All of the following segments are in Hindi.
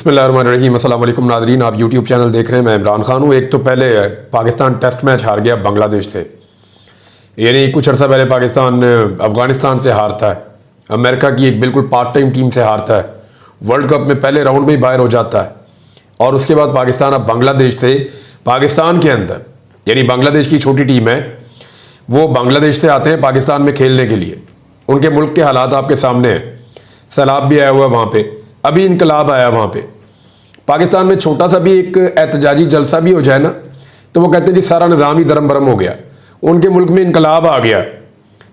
बिस्मिल्लाहिर्रहमानिर्रहीम। अस्सलाम वालेकुम नाज़रीन, आप यूट्यूब चैनल देख रहे हैं। मैं इमरान खान हूँ। एक तो पहले पाकिस्तान टेस्ट मैच हार गया बांग्लादेश से, यानी कुछ अर्सा पहले पाकिस्तान अफ़गानिस्तान से हारता है, अमेरिका की एक बिल्कुल पार्ट टाइम टीम से हारता है, वर्ल्ड कप में पहले राउंड में ही बाहर हो जाता है, और उसके बाद पाकिस्तान अब बांग्लादेश से, पाकिस्तान के अंदर, यानी बांग्लादेश की छोटी टीम है, वो बांग्लादेश से आते हैं पाकिस्तान में खेलने के लिए। उनके मुल्क के हालात आपके सामने हैं, सैलाब भी आया हुआ है वहाँ पे, अभी इनकलाब आया वहाँ पे। पाकिस्तान में छोटा सा भी एक एहतजाजी जलसा भी हो जाए ना, तो वो कहते हैं जी सारा निज़ाम ही दरम भरम हो गया। उनके मुल्क में इनकलाब आ गया,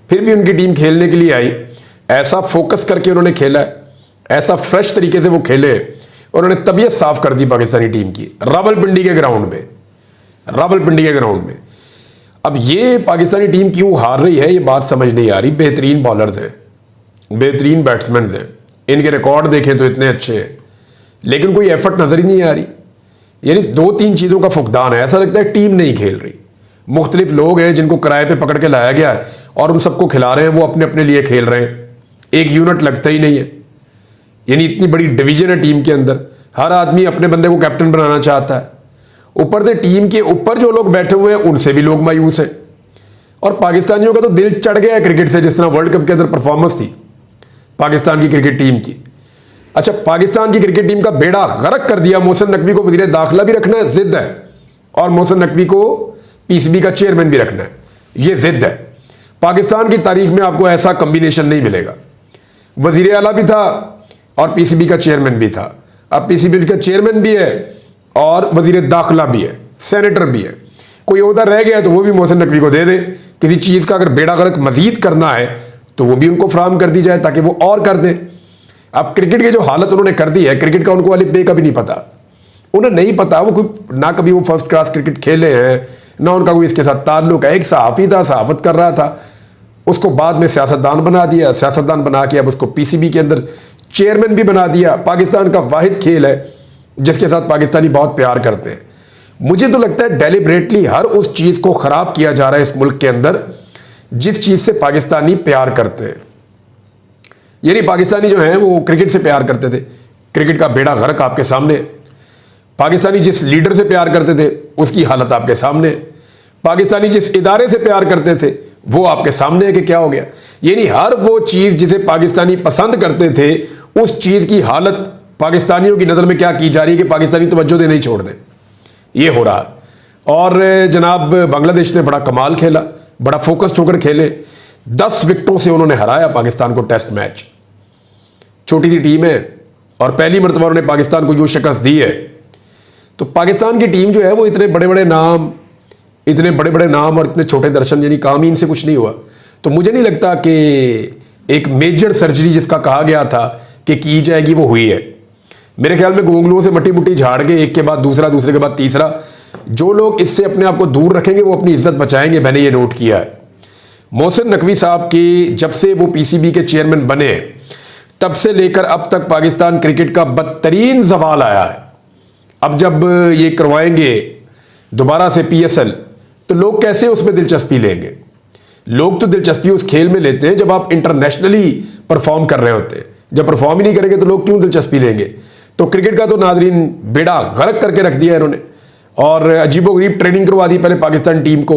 फिर भी उनकी टीम खेलने के लिए आई। ऐसा फोकस करके उन्होंने खेला है, ऐसा फ्रेश तरीके से वो खेले, उन्होंने तबीयत साफ कर दी पाकिस्तानी टीम की रावलपिंडी के ग्राउंड में, रावलपिंडी के ग्राउंड में। अब ये पाकिस्तानी टीम क्यों हार रही है, ये बात समझ नहीं आ रही। बेहतरीन बॉलर्स हैं, बेहतरीन बैट्समैन हैं, इनके रिकॉर्ड देखें तो इतने अच्छे हैं, लेकिन कोई एफर्ट नजर ही नहीं आ रही। यानी दो तीन चीज़ों का फुकदान है। ऐसा लगता है टीम नहीं खेल रही। मुख्तलिफ लोग हैं जिनको किराए पे पकड़ के लाया गया है और उन सबको खिला रहे हैं, वो अपने अपने लिए खेल रहे हैं। एक यूनिट लगता ही नहीं है। यानी इतनी बड़ी डिवीजन है टीम के अंदर, हर आदमी अपने बंदे को कैप्टन बनाना चाहता है। ऊपर से टीम के ऊपर जो लोग बैठे हुए हैं उनसे भी लोग मायूस हैं, और पाकिस्तानियों का तो दिल चढ़ गया है क्रिकेट से। जिस तरह वर्ल्ड कप के अंदर परफॉर्मेंस थी पाकिस्तान की क्रिकेट टीम की। अच्छा, पाकिस्तान की क्रिकेट टीम का बेड़ा गर्क कर दिया। मोहसिन नकवी को वज़ीर दाखिला भी रखना है, जिद है, और मोहसिन नकवी को पीसीबी का चेयरमैन भी रखना है, ये जिद है। पाकिस्तान की तारीख में आपको ऐसा कम्बिनेशन नहीं मिलेगा। वज़ीर आला भी था और पीसीबी का चेयरमैन भी था। अब पीसीबी का चेयरमैन भी है और वज़ीर दाखिला भी है, सेनेटर भी है। कोई ओहदा रह गया तो वो भी मोहसिन नकवी को दे दे। किसी चीज़ का अगर बेड़ा गर्क मजीद करना है तो वो भी उनको फराहम कर दी जाए ताकि वो और कर दें। अब क्रिकेट की जो हालत उन्होंने कर दी है, क्रिकेट का उनको अलिफ बे का भी नहीं पता। उन्हें नहीं पता, वो कोई ना कभी वो फर्स्ट क्लास क्रिकेट खेले हैं, ना उनका कोई इसके साथ ताल्लुक है। एक सहाफ़ी था, सहाफ़त कर रहा था, उसको बाद में सियासतदान बना दिया। सियासतदान बना के अब उसको पीसीबी के अंदर चेयरमैन भी बना दिया। पाकिस्तान का वाहिद खेल है जिसके साथ पाकिस्तानी बहुत प्यार करते हैं। मुझे तो लगता है डेलिब्रेटली हर उस चीज़ को ख़राब किया जा रहा है इस मुल्क के अंदर जिस चीज़ से पाकिस्तानी प्यार करते हैं। यानी पाकिस्तानी जो हैं वो क्रिकेट से प्यार करते थे, क्रिकेट का बेड़ा गर्क आपके सामने। पाकिस्तानी जिस लीडर से प्यार करते थे उसकी हालत आपके सामने। पाकिस्तानी जिस इदारे से प्यार करते थे वो आपके सामने है कि क्या हो गया। यानी हर वो चीज़ जिसे पाकिस्तानी पसंद करते थे उस चीज़ की हालत पाकिस्तानियों की नज़र में क्या की जा रही है कि पाकिस्तानी तवज्जो दे नहीं छोड़ दें, ये हो रहा। और जनाब बांग्लादेश ने बड़ा कमाल खेला, बड़ा फोकस्ड होकर खेले। 10 विकेटों से उन्होंने हराया पाकिस्तान को टेस्ट मैच। छोटी सी टीम है और पहली मरतबा उन्होंने पाकिस्तान को यूं शिकस्त दी है। तो पाकिस्तान की टीम जो है वो इतने बड़े बड़े नाम, इतने बड़े बड़े नाम और इतने छोटे दर्शन, यानी काम ही इनसे कुछ नहीं हुआ। तो मुझे नहीं लगता कि एक मेजर सर्जरी जिसका कहा गया था कि की जाएगी वो हुई है। मेरे ख्याल में गोंगलुओं से मट्टी मुट्टी झाड़ के एक के बाद दूसरा, दूसरे के बाद तीसरा, जो लोग इससे अपने आप को दूर रखेंगे वो अपनी इज्जत बचाएंगे। मैंने ये नोट किया है। मोहसिन नकवी साहब की जब से वो पीसीबी के चेयरमैन बने तब से लेकर अब तक पाकिस्तान क्रिकेट का बदतरीन जवाल आया है। अब जब ये करवाएंगे दोबारा से पीएसएल तो लोग कैसे उसमें दिलचस्पी लेंगे। लोग तो दिलचस्पी उस खेल में लेते हैं जब आप इंटरनेशनली परफॉर्म कर रहे होते हैं। जब परफॉर्म ही नहीं करेंगे तो लोग क्यों दिलचस्पी लेंगे। तो क्रिकेट का तो नाजरीन बेड़ा गर्क करके रख दिया इन्होंने, और अजीबोगरीब ट्रेनिंग करवा दी पहले पाकिस्तान टीम को।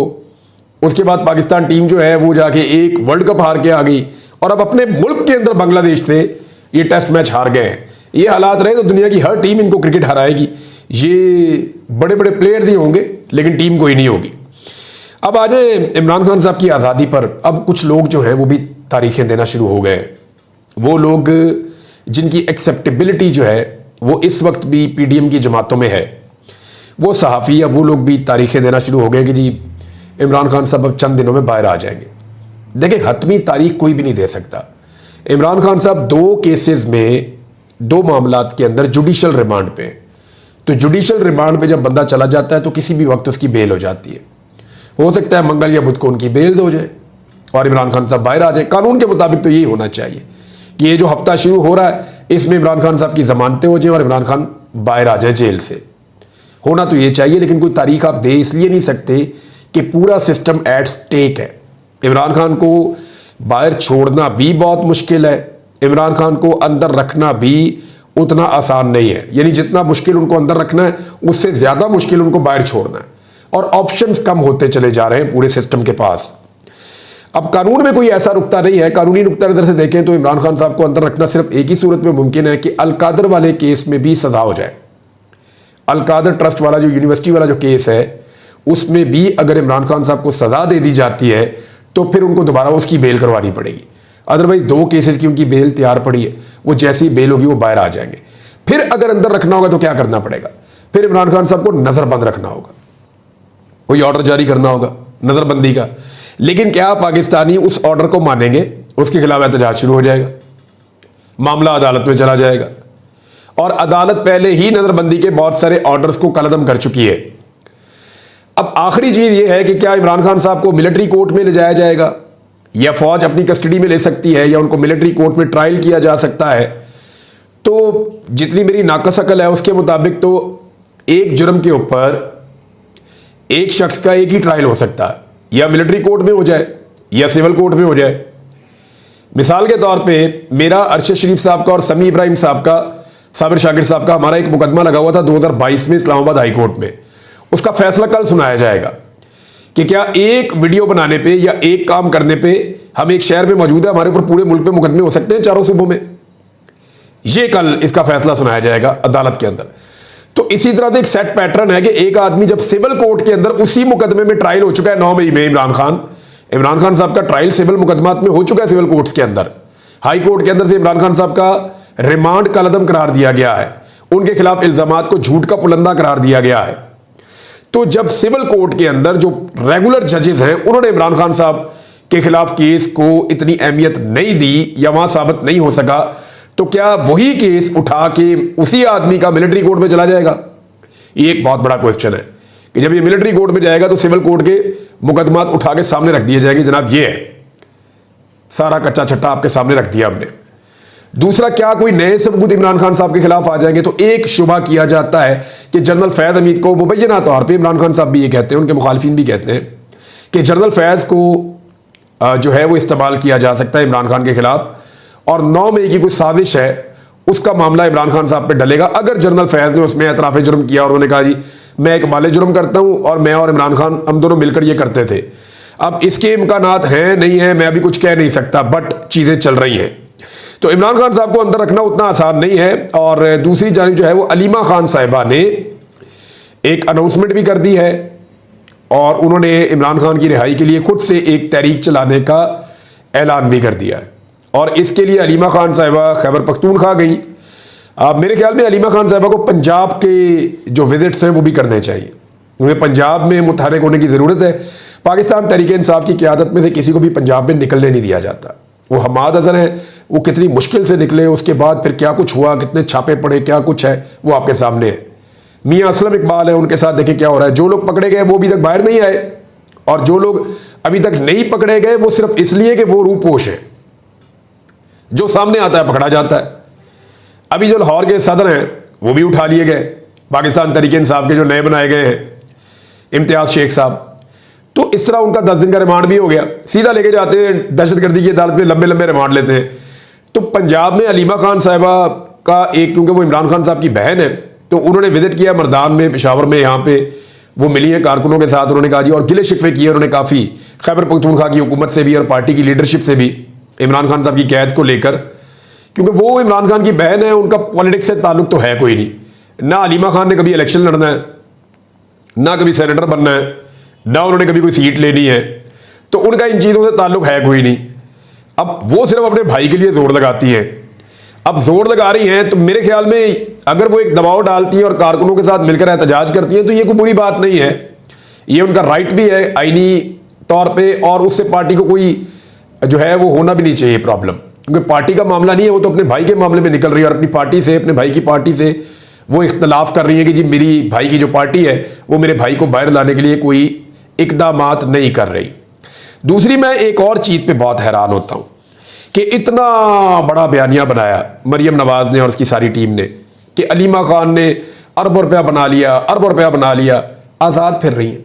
उसके बाद पाकिस्तान टीम जो है वो जाके एक वर्ल्ड कप हार के आ गई, और अब अपने मुल्क के अंदर बांग्लादेश से ये टेस्ट मैच हार गए हैं। ये हालात रहे तो दुनिया की हर टीम इनको क्रिकेट हराएगी। ये बड़े बड़े प्लेयर्स ही होंगे लेकिन टीम कोई नहीं होगी। अब आ जाए इमरान खान साहब की आज़ादी पर। अब कुछ लोग जो हैं वो भी तारीखें देना शुरू हो गए हैं। वो लोग जिनकी एक्सेप्टेबिलिटी जो है वो इस वक्त भी पीडीएम की जमातों में है, वो सहाफ़ी, अब वो लोग भी तारीखें देना शुरू हो गए कि जी इमरान खान साहब अब चंद दिनों में बाहर आ जाएंगे। देखिए, हतमी तारीख कोई भी नहीं दे सकता। इमरान खान साहब 2 केसेस में, 2 मामलात के अंदर जुडिशल रिमांड पे। तो जुडिशल रिमांड पे जब बंदा चला जाता है तो किसी भी वक्त उसकी बेल हो जाती है। हो सकता है मंगल या बुध को उनकी बेल हो जाए और इमरान खान साहब बाहर आ जाए। कानून के मुताबिक तो यही होना चाहिए कि ये जो हफ्ता शुरू हो रहा है इसमें इमरान खान साहब की जमानतें हो जाए और इमरान खान बाहर आ जाए जेल से। होना तो ये चाहिए, लेकिन कोई तारीख आप दे इसलिए नहीं सकते कि पूरा सिस्टम एट स्टेक है। इमरान खान को बाहर छोड़ना भी बहुत मुश्किल है, इमरान खान को अंदर रखना भी उतना आसान नहीं है। यानी जितना मुश्किल उनको अंदर रखना है उससे ज़्यादा मुश्किल उनको बाहर छोड़ना है, और ऑप्शंस कम होते चले जा रहे हैं पूरे सिस्टम के पास। अब कानून में कोई ऐसा नुक्ता नहीं है। कानूनी नुक्ता नज़र से देखें तो इमरान खान साहब को अंदर रखना सिर्फ एक ही सूरत में मुमकिन है कि अलकादर वाले केस में भी सजा हो जाए। अलकादर ट्रस्ट वाला जो यूनिवर्सिटी वाला जो केस है उसमें भी अगर इमरान खान साहब को सजा दे दी जाती है तो फिर उनको दोबारा उसकी बेल करवानी पड़ेगी। अदरवाइज 2 केसेस की उनकी बेल तैयार पड़ी है, वो जैसी बेल होगी वो बाहर आ जाएंगे। फिर अगर अंदर रखना होगा तो क्या करना पड़ेगा? फिर इमरान खान साहब को नजरबंद रखना होगा, कोई ऑर्डर जारी करना होगा नजरबंदी का। लेकिन क्या पाकिस्तानी उस ऑर्डर को मानेंगे? उसके खिलाफ एहतजाज शुरू हो जाएगा, मामला अदालत में चला जाएगा, और अदालत पहले ही नजरबंदी के बहुत सारे ऑर्डर्स को कलअदम कर चुकी है। अब आखिरी चीज यह है कि क्या इमरान खान साहब को मिलिट्री कोर्ट में ले जाया जाएगा, या फौज अपनी कस्टडी में ले सकती है, या उनको मिलिट्री कोर्ट में ट्रायल किया जा सकता है। तो जितनी मेरी नाकस अकल है उसके मुताबिक तो एक जुर्म के ऊपर एक शख्स का एक ही ट्रायल हो सकता है, या मिलिट्री कोर्ट में हो जाए या सिविल कोर्ट में हो जाए। मिसाल के तौर पे मेरा अरशद शरीफ साहब का और समी इब्राहिम साहब का, साबिर शाकिर साहब का हमारा एक मुकदमा लगा हुआ था 2022 में इस्लामाबाद हाई कोर्ट में। उसका फैसला कल सुनाया जाएगा कि क्या एक वीडियो बनाने पे या एक काम करने पे हम एक शहर में मौजूद है, हमारे ऊपर पूरे मुल्क में मुकदमे हो सकते हैं चारों सूबों में। ये कल इसका फैसला सुनाया जाएगा अदालत के अंदर। तो इसी तरह से एक सेट पैटर्न है कि एक आदमी जब सिविल कोर्ट के अंदर उसी मुकदमे में ट्रायल हो चुका है 9 मई में, इमरान खान साहब का ट्रायल सिविल मुकदमात में हो चुका है सिविल कोर्ट्स के अंदर। हाई कोर्ट के अंदर से इमरान खान साहब का रिमांड कलअदम करार दिया गया है, उनके खिलाफ इल्जामात को झूठ का पुलंदा करार दिया गया है। तो जब सिविल कोर्ट के अंदर जो रेगुलर जजेस हैं उन्होंने इमरान खान साहब के खिलाफ केस को इतनी अहमियत नहीं दी या वहां साबित नहीं हो सका, तो क्या वही केस उठा के उसी आदमी का मिलिट्री कोर्ट में चला जाएगा? ये एक बहुत बड़ा क्वेश्चन है कि जब ये मिलिट्री कोर्ट में जाएगा तो सिविल कोर्ट के मुकदमात उठा के सामने रख दिए जाएंगे, जनाब ये है सारा कच्चा छट्टा आपके सामने रख दिया हमने। दूसरा, क्या कोई नए सबूत इमरान खान साहब के खिलाफ आ जाएंगे? तो एक शुबा किया जाता है कि जनरल फैज हमीद को मुबैना तौर पे इमरान खान साहब भी ये कहते हैं, उनके मुखालिफिन भी कहते हैं कि जनरल फैज को जो है वो इस्तेमाल किया जा सकता है इमरान खान के खिलाफ, और 9 मई की कोई साजिश है उसका मामला इमरान खान साहब पे डलेगा। अगर जनरल फैज ने उसमें एतराफ़ जुर्म किया और उन्होंने कहा जी मैं एक माले जुर्म करता हूं और मैं और इमरान खान हम दोनों मिलकर ये करते थे। अब इसके इम्कानात हैं नहीं है मैं अभी कुछ कह नहीं सकता, बट चीज़ें चल रही हैं। तो इमरान खान साहब को अंदर रखना उतना आसान नहीं है। और दूसरी जानिब जो है वो अलीमा खान साहिबा ने एक अनाउंसमेंट भी कर दी है, और उन्होंने इमरान खान की रिहाई के लिए खुद से एक तहरीक चलाने का ऐलान भी कर दिया है। और इसके लिए अलीमा खान साहिबा खैबर पख्तूनख्वा गई। मेरे ख्याल में अलीमा खान साहिबा को पंजाब के जो विजिट्स हैं वो भी करने चाहिए, उन्हें पंजाब में मुतहरिक होने की ज़रूरत है। पाकिस्तान तहरीक इंसाफ की क़यादत में से किसी को भी पंजाब में निकलने नहीं दिया जाता। वो हमाद अजहर हैं, वो कितनी मुश्किल से निकले, उसके बाद फिर क्या कुछ हुआ, कितने छापे पड़े, क्या कुछ है वो आपके सामने है। मियाँ असलम इकबाल है, उनके साथ देखें क्या हो रहा है। जो लोग पकड़े गए वो अभी तक बाहर नहीं आए, और जो लोग अभी तक नहीं पकड़े गए वो सिर्फ इसलिए कि वो रूपोश है, जो सामने आता है पकड़ा जाता है। अभी जो लाहौर के सदर हैं वो भी उठा लिए गए, पाकिस्तान तहरीक इंसाफ के जो नए बनाए गए हैं इम्तियाज शेख साहब। तो इस तरह उनका 10 दिन का रिमांड भी हो गया, सीधा लेके जाते हैं दहशतगर्दी की अदालत में, लंबे लंबे रिमांड लेते हैं। तो पंजाब में अलीमा खान साहिबा का एक, क्योंकि वो इमरान खान साहब की बहन है, तो उन्होंने विजिट किया मर्दान में, पेशावर में, यहाँ पे वो मिली है कारकुनों के साथ। उन्होंने कहा जी, और गिले शिकवे किए उन्होंने काफ़ी खैबर पख्तूनख्वा की हुकूमत से भी और पार्टी की लीडरशिप से भी इमरान खान साहब की कैद को लेकर, क्योंकि वो इमरान खान की बहन है, उनका पॉलिटिक्स से ताल्लुक तो है कोई नहीं। ना अलीमा खान ने कभी इलेक्शन लड़ना है, ना कभी सेनेटर बनना है, ना उन्होंने कभी कोई सीट लेनी है, तो उनका इन चीज़ों से ताल्लुक है कोई नहीं। अब वो सिर्फ अपने भाई के लिए जोर लगाती हैं। अब जोर लगा रही हैं तो मेरे ख्याल में अगर वो एक दबाव डालती है और कारकुनों के साथ मिलकर एहतजाज करती हैं तो ये कोई बुरी बात नहीं है, ये उनका राइट भी है आईनी तौर पे, और उससे पार्टी को कोई जो है वो होना भी नहीं चाहिए प्रॉब्लम, क्योंकि पार्टी का मामला नहीं है, वो तो अपने भाई के मामले में निकल रही है और अपनी पार्टी से, अपने भाई की पार्टी से वो इख्तलाफ कर रही है कि जी मेरी भाई की जो पार्टी है वो मेरे भाई को बाहर लाने के लिए कोई इकदामात नहीं कर रही। दूसरी, मैं एक और चीज़ पे बहुत हैरान होता हूँ कि इतना बड़ा बयानिया बनाया मरियम नवाज ने और उसकी सारी टीम ने कि अलीमा खान ने अरबों रुपया बना लिया, अरबों रुपया बना लिया। आज़ाद फिर रही हैं,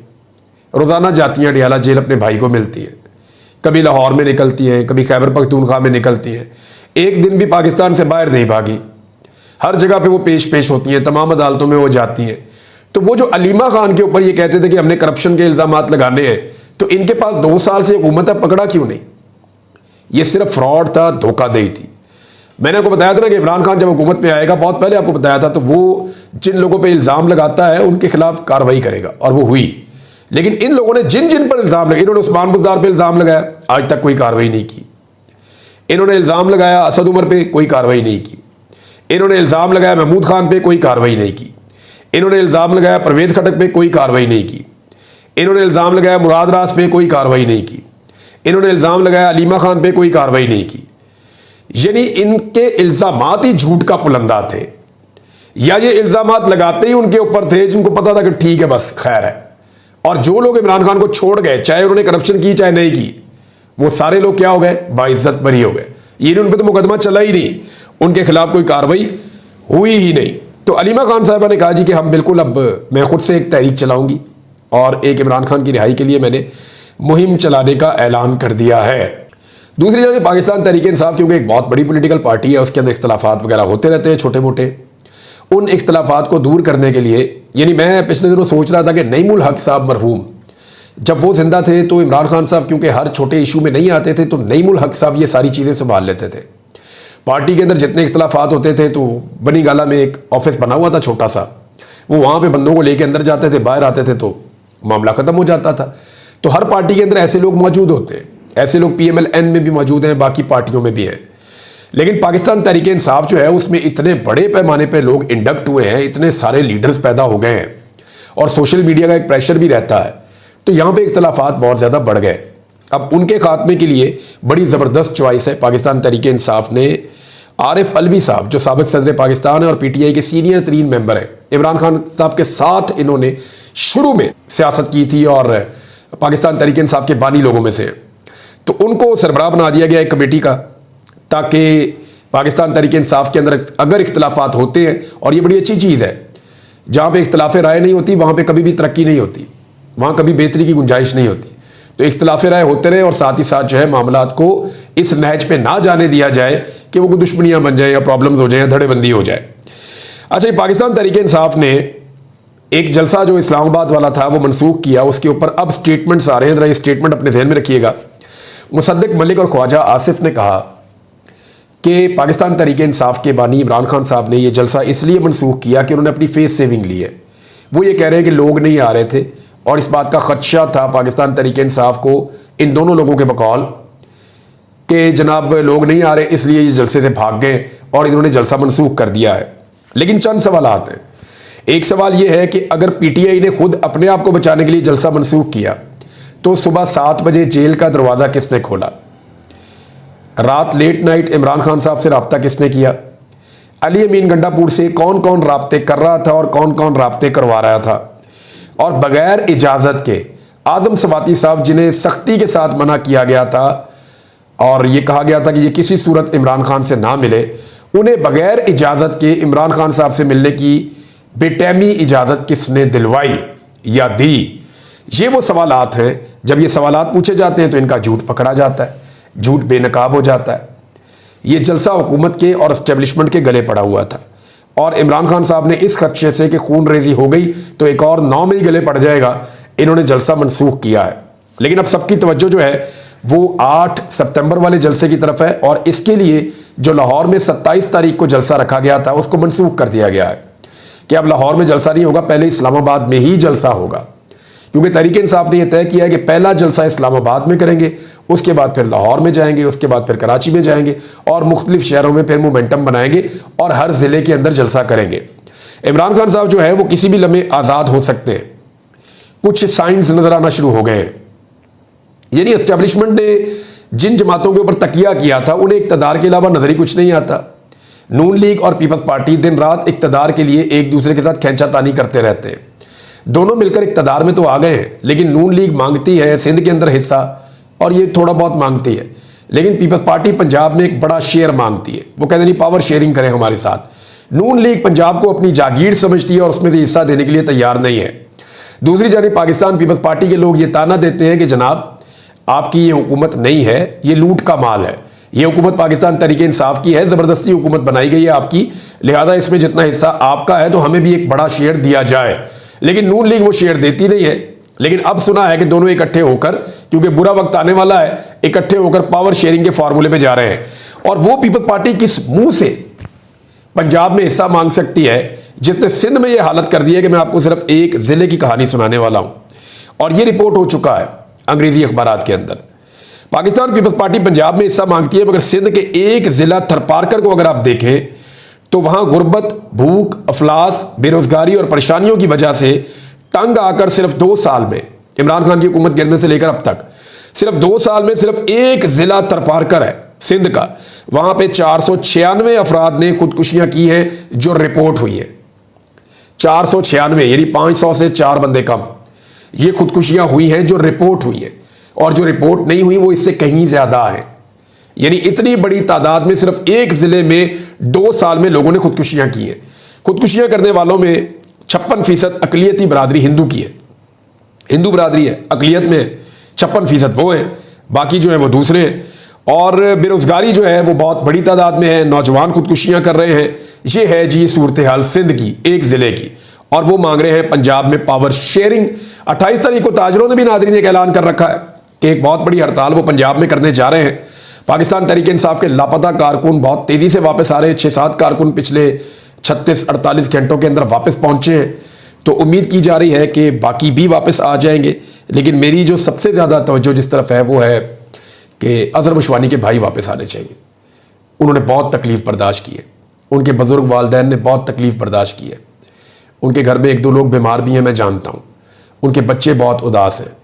रोज़ाना जाती हैं अडियाला जेल, अपने भाई को मिलती हैं, कभी लाहौर में निकलती हैं, कभी खैबर पख्तूनख्वा में निकलती हैं, एक दिन भी पाकिस्तान से बाहर नहीं भागी। हर जगह पे वो पेश होती हैं, तमाम अदालतों में वो जाती हैं। तो वो जो अलीमा खान के ऊपर ये कहते थे कि हमने करप्शन के इल्जामात लगाने हैं, तो इनके पास 2 साल से हुकूमत है, पकड़ा क्यों नहीं? ये सिर्फ फ्रॉड था, धोखाधड़ी थी। मैंने आपको बताया था ना कि इमरान खान जब हुकूमत में आएगा, बहुत पहले आपको बताया था, तो वो जिन लोगों पे इल्ज़ाम लगाता है उनके खिलाफ कार्रवाई करेगा, और वो हुई। लेकिन इन लोगों ने जिन जिन पर इल्ज़ाम लगाया, इन्होंने उस्मान बुज़दार पे इल्ज़ाम लगाया, आज तक कोई कार्रवाई नहीं की। इन्होंने इल्ज़ाम लगाया असद उमर पे, कोई कार्रवाई नहीं की। इन्होंने इल्ज़ाम लगाया महमूद खान पे, कोई कार्रवाई नहीं की। इन्होंने इल्ज़ाम लगाया परवेज़ खटक पे, कोई कार्रवाई नहीं की। इन्होंने इल्ज़ाम लगाया मुराद रास पे, कोई कार्रवाई नहीं की। इन्होंने इल्ज़ाम लगाया अलीमा खान पे, कोई कार्रवाई नहीं की। यानी इनके इल्ज़ामात ही झूठ का पुलंदा थे, या ये इल्ज़ामात लगाते ही उनके ऊपर थे जिनको पता था कि ठीक है बस खैर है। और जो लोग इमरान खान को छोड़ गए, चाहे उन्होंने करप्शन की चाहे नहीं की, वो सारे लोग क्या हो गए? बाइज्जत बरी हो गए। ये उन पर तो मुकदमा चला ही नहीं, उनके खिलाफ कोई कार्रवाई हुई ही नहीं। तो अलीमा खान साहबा ने कहा जी कि हम बिल्कुल, अब मैं खुद से एक तहरीक चलाऊंगी और एक इमरान खान की रिहाई के लिए मैंने मुहिम चलाने का ऐलान कर दिया है। दूसरी जगह पाकिस्तान तहरीक इंसाफ, क्योंकि एक बहुत बड़ी पॉलिटिकल पार्टी है, उसके अंदर इख्तलाफात वगैरह होते रहते हैं छोटे मोटे। उन इख्तलाफात को दूर करने के लिए, यानी मैं पिछले दिनों सोच रहा था कि नईमुल हक साहब मरहूम जब वो जिंदा थे तो इमरान खान साहब क्योंकि हर छोटे इशू में नहीं आते थे, तो नईमुल हक साहब ये सारी चीज़ें संभाल लेते थे। पार्टी के अंदर जितने इख्तलाफात होते थे तो बनी गाला में एक ऑफिस बना हुआ था छोटा सा, वो वहाँ पे बंदों को लेके अंदर जाते थे, बाहर आते थे तो मामला ख़त्म हो जाता था। तो हर पार्टी के अंदर ऐसे लोग मौजूद होते हैं, ऐसे लोग PMLN में भी मौजूद हैं, बाकी पार्टियों में भी हैं। लेकिन पाकिस्तान तहरीक इंसाफ जो है उसमें इतने बड़े पैमाने पर लोग इंडक्ट हुए हैं, इतने सारे लीडर्स पैदा हो गए हैं और सोशल मीडिया का एक प्रेशर भी रहता है, तो यहाँ पे इख्तलाफात बहुत ज़्यादा बढ़ गए। अब उनके खात्मे के लिए बड़ी ज़बरदस्त चॉइस है। पाकिस्तान तहरीक इंसाफ ने आरिफ अलवी साहब जो साबिक सदर पाकिस्तान है और PTI के सीनियर तरीन मेंबर हैं, इमरान खान साहब के साथ इन्होंने शुरू में सियासत की थी और पाकिस्तान तहरीक इंसाफ के बानी लोगों में से, तो उनको सरबराह बना दिया गया एक कमेटी का, ताकि पाकिस्तान तहरीक इंसाफ के अंदर अगर इख्तलाफात होते हैं, और ये बड़ी अच्छी चीज़ है, जहाँ पे इख्तलाफ राय नहीं होती वहाँ पे कभी भी तरक्की नहीं होती, वहाँ कभी बेहतरी की गुंजाइश नहीं होती। तो इख्तलाफ राय होते रहे और साथ ही साथ जो है मामलात को इस नहज पे ना जाने दिया जाए कि वो दुश्मनियाँ बन जाए या प्रॉब्लम्स हो जाए या धड़ेबंदी हो जाए। अच्छा, पाकिस्तान तहरीक इंसाफ ने एक जलसा जो इस्लामाबाद वाला था वो मनसूख किया, उसके ऊपर अब स्टेटमेंट्स आ रहे हैं, जरा ये स्टेटमेंट अपने ध्यान में रखिएगा। मुसद्दिक मलिक और ख्वाजा आसिफ ने कहा कि पाकिस्तान तहरीक इंसाफ के बानी इमरान खान साहब ने यह जलसा इसलिए मनसूख किया कि उन्होंने अपनी फेस सेविंग ली है। वो ये कह रहे हैं कि लोग नहीं आ रहे थे और इस बात का खदशा था पाकिस्तान तहरीक इंसाफ को इन दोनों लोगों के बकौल कि जनाब लोग नहीं आ रहे इसलिए ये जलसे से भाग गए और इन्होंने जलसा मनसूख कर दिया है। लेकिन चंद सवाल आते हैं। एक सवाल ये है कि अगर PTI ने खुद अपने आप को बचाने के लिए जलसा मनसूख किया तो सुबह 7 बजे जेल का दरवाज़ा किसने खोला? रात लेट नाइट इमरान खान साहब से रब्ता किसने किया? अली अमीन गंडापुर से कौन कौन राब्ते कर रहा था और कौन कौन राब्ते करवा रहा था? और बगैर इजाज़त के आज़म सवाती साहब जिन्हें सख्ती के साथ मना किया गया था और ये कहा गया था कि ये किसी सूरत इमरान खान से ना मिले, उन्हें बगैर इजाज़त के इमरान खान साहब से मिलने की बेटैमी इजाज़त किसने दिलवाई या दी? ये वो सवालात हैं। जब ये सवालात पूछे जाते हैं तो इनका झूठ पकड़ा जाता है, झूठ बेनकाब हो जाता है। ये जलसा हुकूमत के और एस्टेब्लिशमेंट के गले पड़ा हुआ था और इमरान खान साहब ने इस खदशे से कि खून रेजी हो गई तो एक और 9 में ही गले पड़ जाएगा, इन्होंने जलसा मनसूख किया है। लेकिन अब सबकी तवज्जो जो है वो 8 सितंबर वाले जलसे की तरफ है और इसके लिए जो लाहौर में 27 तारीख को जलसा रखा गया था उसको मनसूख कर दिया गया है कि अब लाहौर में जलसा नहीं होगा, पहले इस्लामाबाद में ही जलसा होगा, क्योंकि तहरीक इंसाफ ने यह तय किया है कि पहला जलसा इस्लामाबाद में करेंगे, उसके बाद फिर लाहौर में जाएंगे, उसके बाद फिर कराची में जाएंगे और मुख्तलिफ शहरों में फिर मोमेंटम बनाएंगे और हर ज़िले के अंदर जलसा करेंगे। इमरान खान साहब जो है वो किसी भी लम्हे आज़ाद हो सकते हैं। कुछ साइंस नजर आना शुरू हो गए हैं, यानी एस्टेब्लिशमेंट ने जिन जमातों के ऊपर तकिया किया था उन्हें इक़्तिदार के अलावा नजर ही कुछ नहीं आता। नून लीग और पीपल्स पार्टी दिन रात इक़्तिदार के लिए एक दूसरे के साथ खींचातानी करते रहते हैं। दोनों मिलकर इक़्तिदार में तो आ गए हैं, लेकिन नून लीग मांगती है सिंध के अंदर हिस्सा और ये थोड़ा बहुत मांगती है, लेकिन पीपल्स पार्टी पंजाब में एक बड़ा शेयर मांगती है। वो कहते नहीं पावर शेयरिंग करें हमारे साथ। नून लीग पंजाब को अपनी जागीर समझती है और उसमें से हिस्सा देने के लिए तैयार नहीं है। दूसरी जानिब पाकिस्तान पीपल्स पार्टी के लोग ये ताना देते हैं कि जनाब आपकी ये हुकूमत नहीं है, ये लूट का माल है, ये हुकूमत पाकिस्तान तहरीक इंसाफ की है, ज़बरदस्ती हुकूमत बनाई गई है आपकी, लिहाजा इसमें जितना हिस्सा आपका है तो हमें भी एक बड़ा शेयर दिया जाए। लेकिन नून लीग वो शेयर देती नहीं है। लेकिन अब सुना है कि दोनों इकट्ठे होकर, क्योंकि बुरा वक्त आने वाला है, इकट्ठे होकर पावर शेयरिंग के फार्मूले पे जा रहे हैं। और वो पीपल्स पार्टी किस मुंह से पंजाब में हिस्सा मांग सकती है, जिसने सिंध में ये हालत कर दी है कि मैं आपको सिर्फ एक जिले की कहानी सुनाने वाला हूं। और ये रिपोर्ट हो चुका है अंग्रेजी अखबारात के अंदर। पाकिस्तान पीपल्स पार्टी पंजाब में हिस्सा मांगती है, मगर सिंध के एक जिला थरपारकर को अगर आप देखें तो वहां गुर्बत, भूख, अफलास, बेरोजगारी और परेशानियों की वजह से तंग आकर सिर्फ 2 साल में, इमरान खान की हुकूमत गिरने से लेकर अब तक सिर्फ 2 साल में सिर्फ एक जिला थरपारकर है सिंध का, वहां पे 496 अफराद ने खुदकुशियां की हैं जो रिपोर्ट हुई है। 496 यानी 500 से 4 बंदे कम ये खुदकुशियां हुई हैं जो रिपोर्ट हुई है, और जो रिपोर्ट नहीं हुई वो इससे कहीं ज्यादा है। यानी इतनी बड़ी तादाद में सिर्फ एक जिले में 2 साल में लोगों ने खुदकुशियां की हैं। खुदकुशियां करने वालों में 56% अकलियती बरादरी हिंदू की है, हिंदू बरादरी है, अकलियत में 56% वो है, बाकी जो है वो दूसरे हैं। और बेरोजगारी जो है वो बहुत बड़ी तादाद में है, नौजवान खुदकुशियां कर रहे हैं। ये है जी सूरत हाल सिंध की, एक जिले की, और वो मांग रहे हैं पंजाब में पावर शेयरिंग। 28 तारीख को ताजरों ने भी नादरीन एक ऐलान कर रखा है कि एक बहुत बड़ी हड़ताल वो पंजाब में करने जा रहे हैं। पाकिस्तान तहरीक इंसाफ के लापता कारकुन बहुत तेजी से वापस आ रहे हैं। 6-7 कारकुन पिछले 36-48 घंटों के अंदर वापस पहुंचे हैं, तो उम्मीद की जा रही है कि बाकी भी वापस आ जाएंगे। लेकिन मेरी जो सबसे ज़्यादा तवज्जो जिस तरफ है वो है कि अजहर बुशवानी के भाई वापस आने चाहिए। उन्होंने बहुत तकलीफ़ बर्दाश्त की है, उनके बुजुर्ग वालिदैन ने बहुत तकलीफ़ बर्दाश्त की है। उनके घर में 1-2 लोग बीमार भी हैं, मैं जानता हूँ। उनके बच्चे बहुत उदास हैं।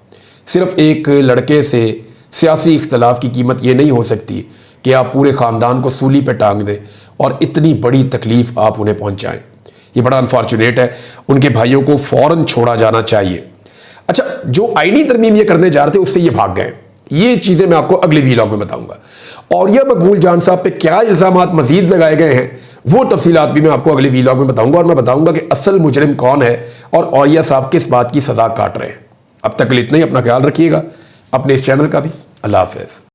सिर्फ एक लड़के से सियासी इख्तलाफ की कीमत ये नहीं हो सकती कि आप पूरे ख़ानदान को सूली पे टांग दें और इतनी बड़ी तकलीफ़ आप उन्हें पहुँचाएँ। ये बड़ा अनफॉर्चुनेट है। उनके भाइयों को फ़ौरन छोड़ा जाना चाहिए। अच्छा, जो आईनी तरमीम ये करने जा रहे थे उससे ये भाग गए। ये चीज़ें मैं आपको अगले वीलॉग में बताऊंगा। और यह मकबूल जान साहब पे क्या इल्ज़ामात मजीद लगाए गए हैं वो तफसीलात भी मैं आपको अगले वीलॉग में बताऊंगा, और मैं बताऊंगा कि असल मुजरिम कौन है और औरिया साहब किस बात की सज़ा काट रहे हैं। अब तक इतना ही। अपना ख्याल रखिएगा, अपने इस चैनल का भी। अल्लाह हाफ़िज़।